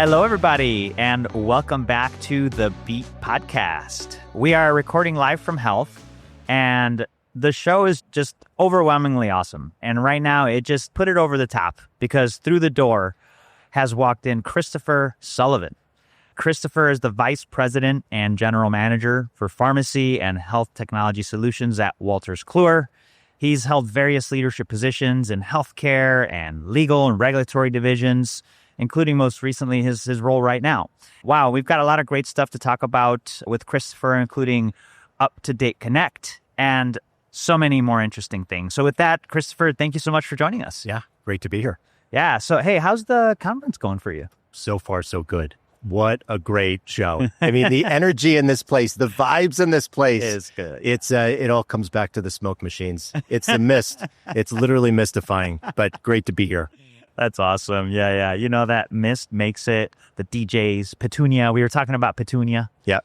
Hello, everybody, and welcome back to the Beat Podcast. We are recording live from Health, and the show is just overwhelmingly awesome. And right now, it just put it over the top because through the door has walked in Christopher Sullivan. Christopher is the Vice President and General Manager for Pharmacy and Health Technology Solutions at Wolters Kluwer. He's held various leadership positions in healthcare and legal and regulatory divisions, including most recently his role right now. Wow, we've got a lot of great stuff to talk about with Christopher, including UpToDate Connect and so many more interesting things. So with that, Christopher, thank you so much for joining us. Yeah, great to be here. Yeah, so hey, how's the conference going for you? So far, so good. What a great show. I mean, the energy in this place, the vibes in this place. Is good. It all comes back to the smoke machines. It's the mist. It's literally mystifying, but great to be here. That's awesome. Yeah. You know, that mist makes it the DJs. Petunia. We were talking about Petunia. Yeah.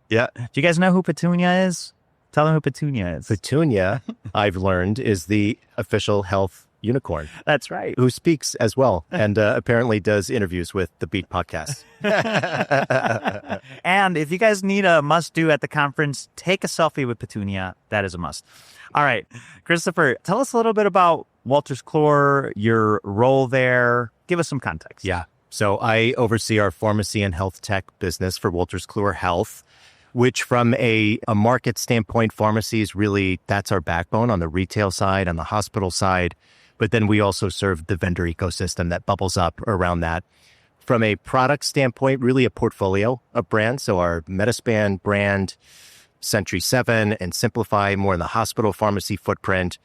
Do you guys know who Petunia is? Tell them who Petunia is. Petunia, I've learned, is the official health unicorn. That's right. Who speaks as well and apparently does interviews with the Beat Podcast. And if you guys need a must-do at the conference, take a selfie with Petunia. That is a must. All right. Christopher, tell us a little bit about Wolters Kluwer, your role there. Give us some context. Yeah. So I oversee our pharmacy and health tech business for Wolters Kluwer Health, which from a market standpoint, pharmacies really, that's our backbone on the retail side, on the hospital side. But then we also serve the vendor ecosystem that bubbles up around that. From a product standpoint, really a portfolio of brands. So our Medi-Span brand, Century 7 and Simplify more in the hospital pharmacy footprint.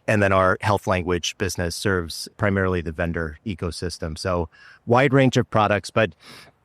And then our health language business serves primarily the vendor ecosystem. So wide range of products, but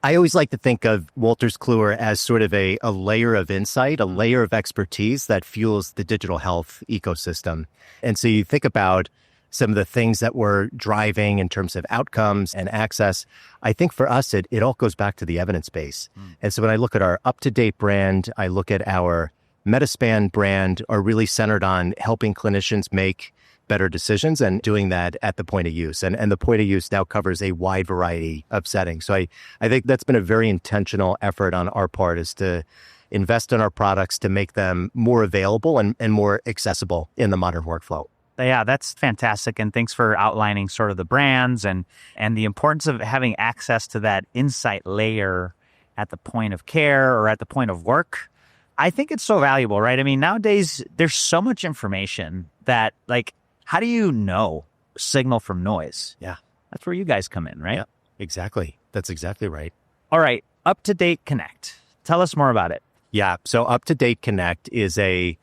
I always like to think of Wolters Kluwer as sort of a layer of insight, a layer of expertise that fuels the digital health ecosystem. And so you think about some of the things that we're driving in terms of outcomes and access. I think for us, it all goes back to the evidence base. And so when I look at our UpToDate brand, I look at our Medi-Span brand are really centered on helping clinicians make better decisions and doing that at the point of use. And the point of use now covers a wide variety of settings. So I think that's been a very intentional effort on our part, is to invest in our products to make them more available and more accessible in the modern workflow. Yeah, that's fantastic. And thanks for outlining sort of the brands and the importance of having access to that insight layer at the point of care or at the point of work. I think it's so valuable, right? I mean, nowadays, there's so much information that, like, how do you know signal from noise? Yeah. That's where you guys come in, right? Yeah, exactly. That's exactly right. All right. UpToDate Connect. Tell us more about it. Yeah. So UpToDate Connect is a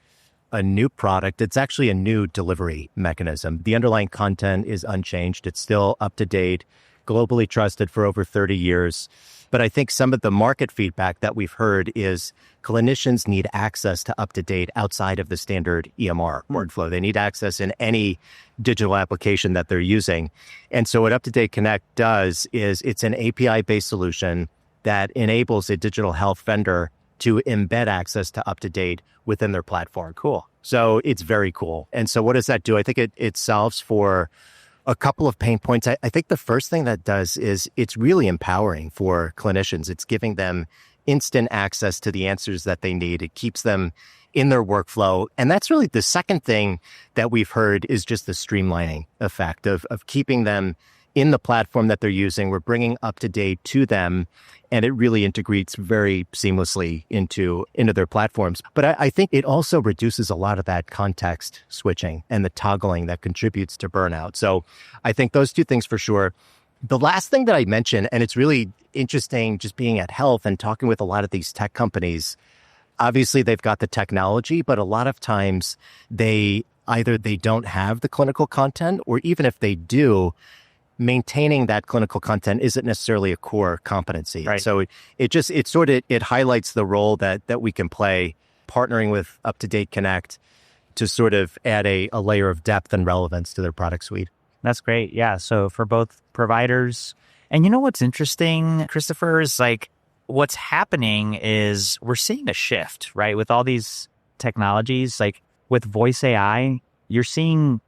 new product. It's actually a new delivery mechanism. The underlying content is unchanged. It's still up to date, globally trusted for over 30 years. But I think some of the market feedback that we've heard is clinicians need access to UpToDate outside of the standard EMR workflow. They need access in any digital application that they're using. And so what UpToDate Connect does is it's an API-based solution that enables a digital health vendor to embed access to UpToDate within their platform. Cool. So it's very cool. And so what does that do? I think it solves for a couple of pain points. I think the first thing that does is it's really empowering for clinicians. It's giving them instant access to the answers that they need. It keeps them in their workflow. And that's really the second thing that we've heard is just the streamlining effect of keeping them in the platform that they're using. We're bringing UpToDate to them, and it really integrates very seamlessly into their platforms. But I think it also reduces a lot of that context switching and the toggling that contributes to burnout. So I think those two things for sure. The last thing that I mentioned, and it's really interesting just being at Health and talking with a lot of these tech companies, obviously they've got the technology, but a lot of times either they don't have the clinical content, or even if they do, maintaining that clinical content isn't necessarily a core competency. Right. So it highlights the role that we can play partnering with UpToDate Connect to sort of add a layer of depth and relevance to their product suite. That's great. Yeah. So for both providers, and you know what's interesting, Christopher, is like what's happening is we're seeing a shift, right? With all these technologies, like with voice AI, you're seeing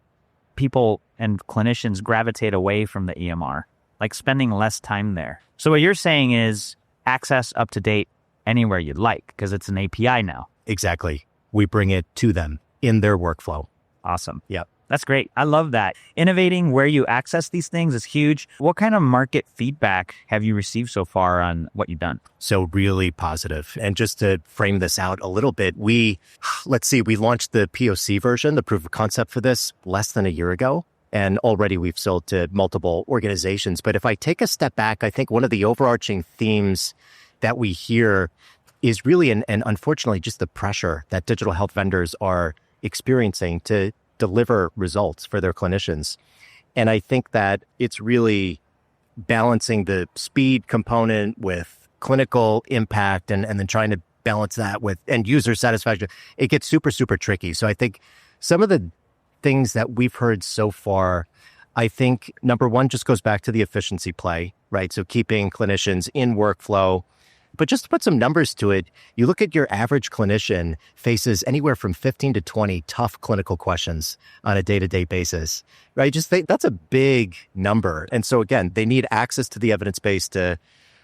people and clinicians gravitate away from the EMR like spending less time there. So what you're saying is access UpToDate anywhere you'd like because it's an API now. Exactly. We bring it to them in their workflow. Awesome. Yep. That's great. I love that. Innovating where you access these things is huge. What kind of market feedback have you received so far on what you've done? So really positive. And just to frame this out a little bit, we launched the POC version, the proof of concept for this less than a year ago. And already we've sold to multiple organizations. But if I take a step back, I think one of the overarching themes that we hear is really, and unfortunately, just the pressure that digital health vendors are experiencing to deliver results for their clinicians. And I think that it's really balancing the speed component with clinical impact and then trying to balance that with end user satisfaction. It gets super, super tricky. So I think some of the things that we've heard so far, I think number one just goes back to the efficiency play, right? So keeping clinicians in workflow. But just to put some numbers to it, you look at your average clinician faces anywhere from 15 to 20 tough clinical questions on a day-to-day basis, right? Just think that's a big number. And so again, they need access to the evidence base to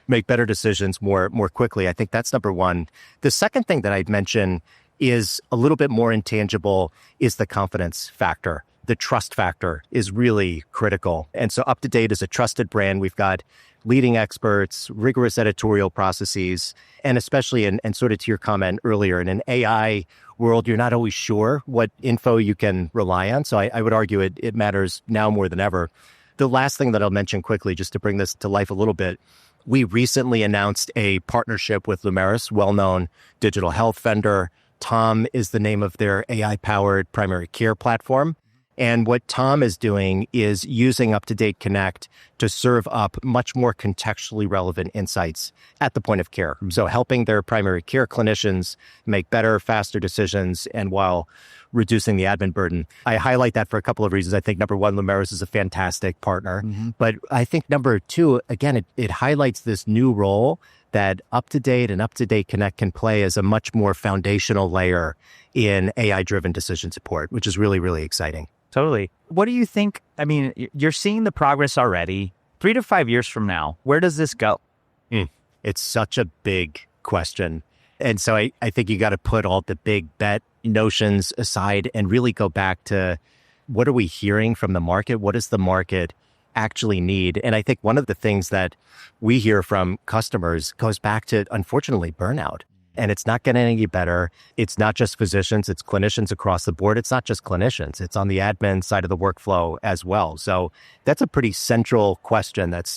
make better decisions more quickly. I think that's number one. The second thing that I'd mention is a little bit more intangible is the confidence factor. The trust factor is really critical. And so UpToDate is a trusted brand. We've got leading experts, rigorous editorial processes, and especially, and sort of to your comment earlier, in an AI world, you're not always sure what info you can rely on. So I would argue it matters now more than ever. The last thing that I'll mention quickly, just to bring this to life a little bit, we recently announced a partnership with Lumeris, well-known digital health vendor. Tom is the name of their AI-powered primary care platform. And what Tom is doing is using UpToDate Connect to serve up much more contextually relevant insights at the point of care. So helping their primary care clinicians make better, faster decisions, and while reducing the admin burden. I highlight that for a couple of reasons. I think number one, Lumeris is a fantastic partner. But I think number two, again, it highlights this new role that UpToDate and UpToDate Connect can play as a much more foundational layer in AI-driven decision support, which is really, really exciting. Totally. What do you think? I mean, you're seeing the progress already. 3 to 5 years from now, where does this go? It's such a big question. And so I think you got to put all the big bet notions aside and really go back to what are we hearing from the market? What does the market actually need? And I think one of the things that we hear from customers goes back to, unfortunately, burnout. And it's not getting any better. It's not just physicians, it's clinicians across the board. It's not just clinicians. It's on the admin side of the workflow as well. So that's a pretty central question that's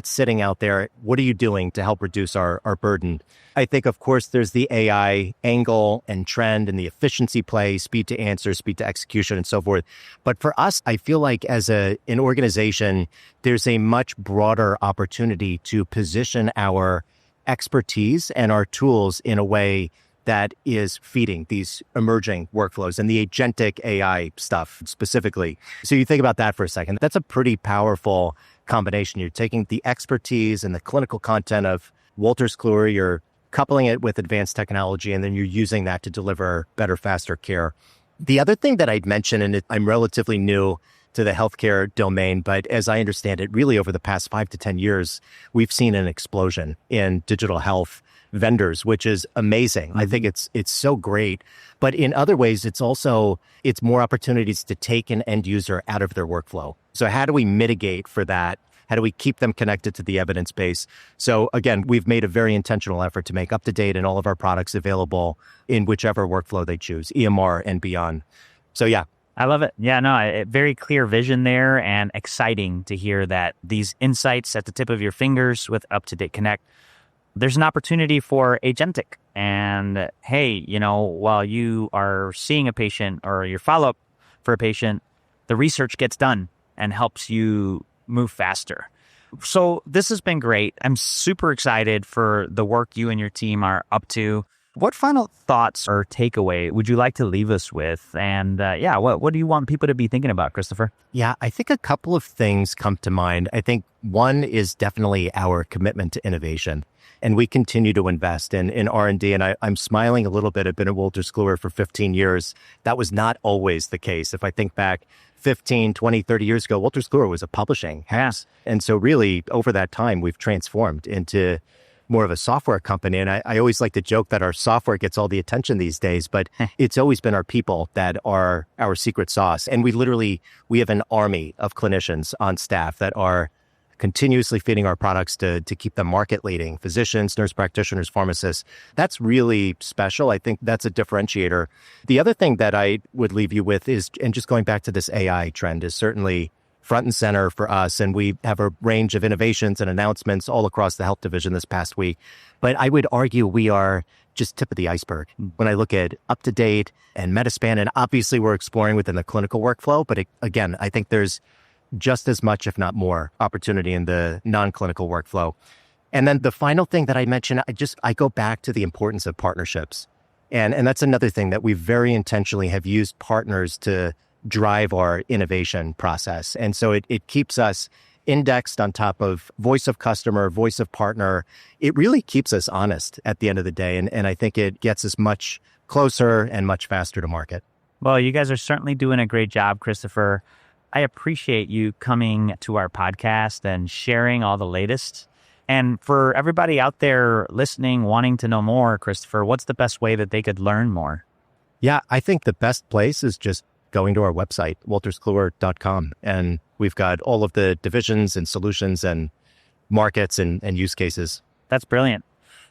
sitting out there. What are you doing to help reduce our burden? I think, of course, there's the AI angle and trend and the efficiency play, speed to answer, speed to execution, and so forth. But for us, I feel like as an organization, there's a much broader opportunity to position our expertise and our tools in a way that is feeding these emerging workflows and the agentic AI stuff specifically. So you think about that for a second. That's a pretty powerful combination. You're taking the expertise and the clinical content of Wolters Kluwer, you're coupling it with advanced technology, and then you're using that to deliver better, faster care. The other thing that I'd mention, and I'm relatively new to the healthcare domain, but as I understand it, really over the past 5 to 10 years, we've seen an explosion in digital health vendors, which is amazing. I think it's so great. But in other ways, it's more opportunities to take an end user out of their workflow. So how do we mitigate for that? How do we keep them connected to the evidence base? So again, we've made a very intentional effort to make UpToDate and all of our products available in whichever workflow they choose, EMR and beyond. So yeah. I love it. Yeah, no, very clear vision there, and exciting to hear that these insights at the tip of your fingers with UpToDate Connect. There's an opportunity for agentic. And hey, while you are seeing a patient or your follow-up for a patient, the research gets done and helps you move faster. So this has been great. I'm super excited for the work you and your team are up to. What final thoughts or takeaway would you like to leave us with? And what do you want people to be thinking about, Christopher? Yeah, I think a couple of things come to mind. I think one is definitely our commitment to innovation. And we continue to invest in R&D. And I'm smiling a little bit. I've been at Wolters Kluwer for 15 years. That was not always the case. If I think back 15, 20, 30 years ago, Wolters Kluwer was a publishing house. And so really over that time, we've transformed into more of a software company. And I always like to joke that our software gets all the attention these days, but it's always been our people that are our secret sauce. And we have an army of clinicians on staff that are continuously feeding our products to keep them market leading. Physicians, nurse practitioners, pharmacists. That's really special. I think that's a differentiator. The other thing that I would leave you with is, and just going back to this AI trend, is certainly front and center for us. And we have a range of innovations and announcements all across the health division this past week. But I would argue we are just tip of the iceberg. When I look at UpToDate and Medi-Span, and obviously we're exploring within the clinical workflow, but again, I think there's just as much, if not more, opportunity in the non-clinical workflow. And then the final thing that I mentioned, I go back to the importance of partnerships. And that's another thing that we very intentionally have used partners to drive our innovation process. And so it keeps us indexed on top of voice of customer, voice of partner. It really keeps us honest at the end of the day. And I think it gets us much closer and much faster to market. Well, you guys are certainly doing a great job, Christopher. I appreciate you coming to our podcast and sharing all the latest. And for everybody out there listening, wanting to know more, Christopher, what's the best way that they could learn more? Yeah, I think the best place is just going to our website, wolterskluwer.com. And we've got all of the divisions and solutions and markets and use cases. That's brilliant.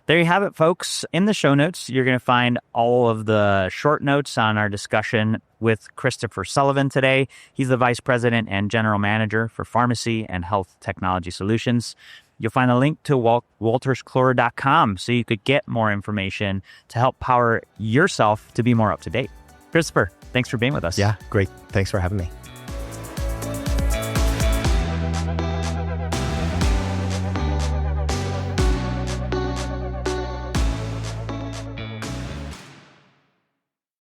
There you have it, folks. In the show notes, you're going to find all of the short notes on our discussion with Christopher Sullivan today. He's the Vice President and General Manager for Pharmacy and Health Technology Solutions. You'll find a link to wolterskluwer.com so you could get more information to help power yourself to be more up to date. Christopher, thanks for being with us. Yeah, great. Thanks for having me.